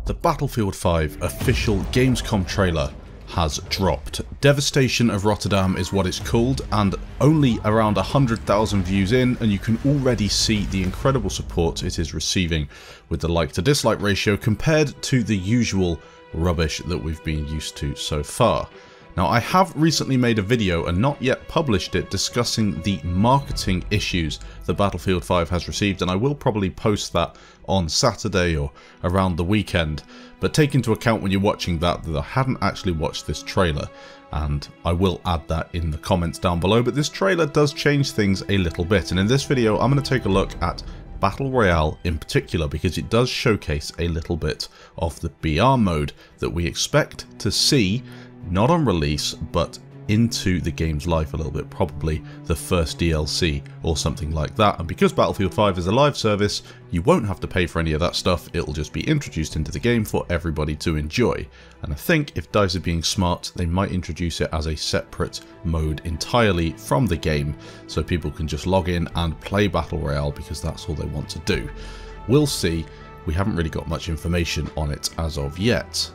The Battlefield 5 official Gamescom trailer has dropped. Devastation of Rotterdam is what it's called, and only around 100,000 views in, and you can already see the incredible support it is receiving with the like to dislike ratio compared to the usual rubbish that we've been used to so far. Now, I have recently made a video and not yet published it discussing the marketing issues that Battlefield 5 has received, and I will probably post that on Saturday or around the weekend. But take into account when you're watching that I hadn't actually watched this trailer, and I will add that in the comments down below. But this trailer does change things a little bit, and in this video I'm going to take a look at Battle Royale in particular, because it does showcase a little bit of the BR mode that we expect to see not on release, but into the game's life a little bit, probably the first DLC or something like that. And because Battlefield 5 is a live service, you won't have to pay for any of that stuff. It'll just be introduced into the game for everybody to enjoy. And I think if DICE are being smart, they might introduce it as a separate mode entirely from the game, so people can just log in and play Battle Royale because that's all they want to do. We'll see. We haven't really got much information on it as of yet.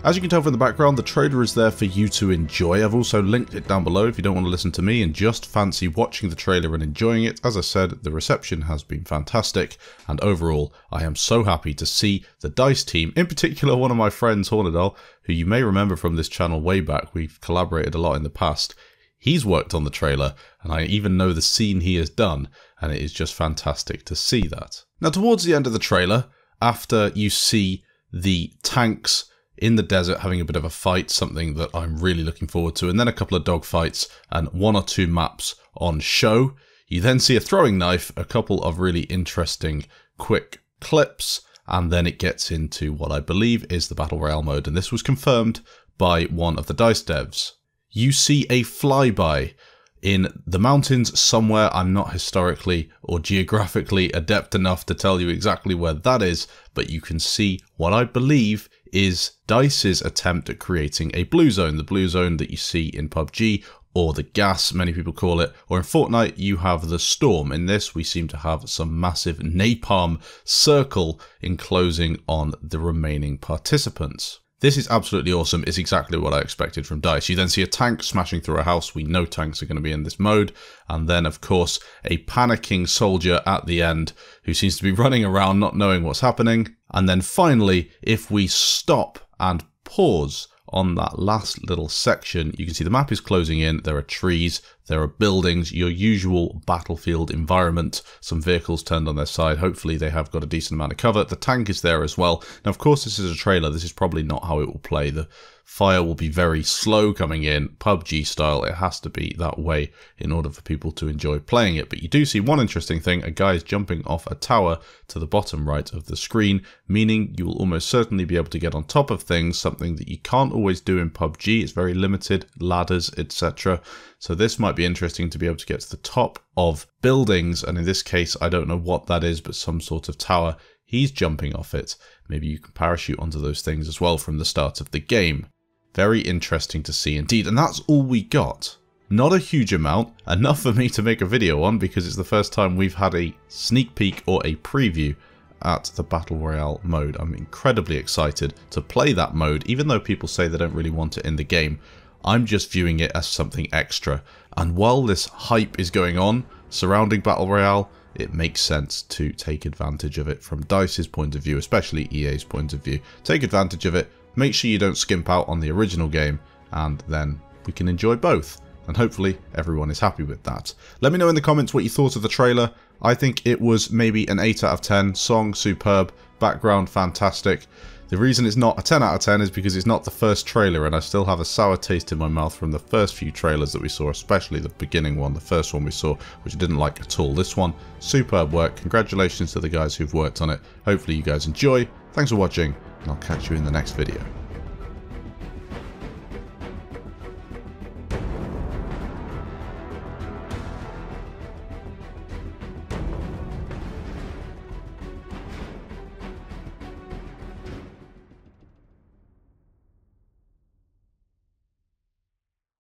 As you can tell from the background, the trailer is there for you to enjoy. I've also linked it down below if you don't want to listen to me and just fancy watching the trailer and enjoying it. As I said, the reception has been fantastic, and overall I am so happy to see the DICE team, in particular one of my friends, Hornadal, who you may remember from this channel way back. We've collaborated a lot in the past. He's worked on the trailer, and I even know the scene he has done, and it is just fantastic to see that. Now, towards the end of the trailer, after you see the tanks in the desert having a bit of a fight, something that I'm really looking forward to, and then a couple of dogfights and one or two maps on show. You then see a throwing knife, a couple of really interesting quick clips, and then it gets into what I believe is the Battle Royale mode, and this was confirmed by one of the DICE devs. You see a flyby in the mountains somewhere. I'm not historically or geographically adept enough to tell you exactly where that is, but you can see what I believe is DICE's attempt at creating a blue zone, the blue zone that you see in PUBG, or the gas, many people call it, or in Fortnite you have the storm. In this we seem to have some massive napalm circle enclosing on the remaining participants. This is absolutely awesome. It's exactly what I expected from DICE. You then see a tank smashing through a house. We know tanks are going to be in this mode. And then, of course, a panicking soldier at the end who seems to be running around not knowing what's happening. And then finally, if we stop and pause on that last little section, you can see the map is closing in. There are trees, there are buildings, your usual battlefield environment, some vehicles turned on their side. Hopefully they have got a decent amount of cover. The tank is there as well. Now, of course, this is a trailer. This is probably not how it will play. The fire will be very slow coming in, PUBG style. It has to be that way in order for people to enjoy playing it. But you do see one interesting thing. A guy is jumping off a tower to the bottom right of the screen, meaning you will almost certainly be able to get on top of things, something that you can't always do in PUBG. It's very limited, ladders, etc. So this might be interesting to be able to get to the top of buildings, and in this case, I don't know what that is, but some sort of tower. He's jumping off it. Maybe you can parachute onto those things as well from the start of the game. Very interesting to see indeed, and that's all we got. Not a huge amount, enough for me to make a video on because it's the first time we've had a sneak peek or a preview at the Battle Royale mode. I'm incredibly excited to play that mode, even though people say they don't really want it in the game. I'm just viewing it as something extra, and while this hype is going on surrounding Battle Royale, it makes sense to take advantage of it from DICE's point of view, especially EA's point of view. Take advantage of it, make sure you don't skimp out on the original game, and then we can enjoy both. And hopefully everyone is happy with that. Let me know in the comments what you thought of the trailer. I think it was maybe an 8 out of 10. Song, superb. Background, fantastic. The reason it's not a 10 out of 10 is because it's not the first trailer, and I still have a sour taste in my mouth from the first few trailers that we saw, especially the beginning one, the first one we saw, which I didn't like at all. This one, superb work. Congratulations to the guys who've worked on it. Hopefully you guys enjoy. Thanks for watching, and I'll catch you in the next video.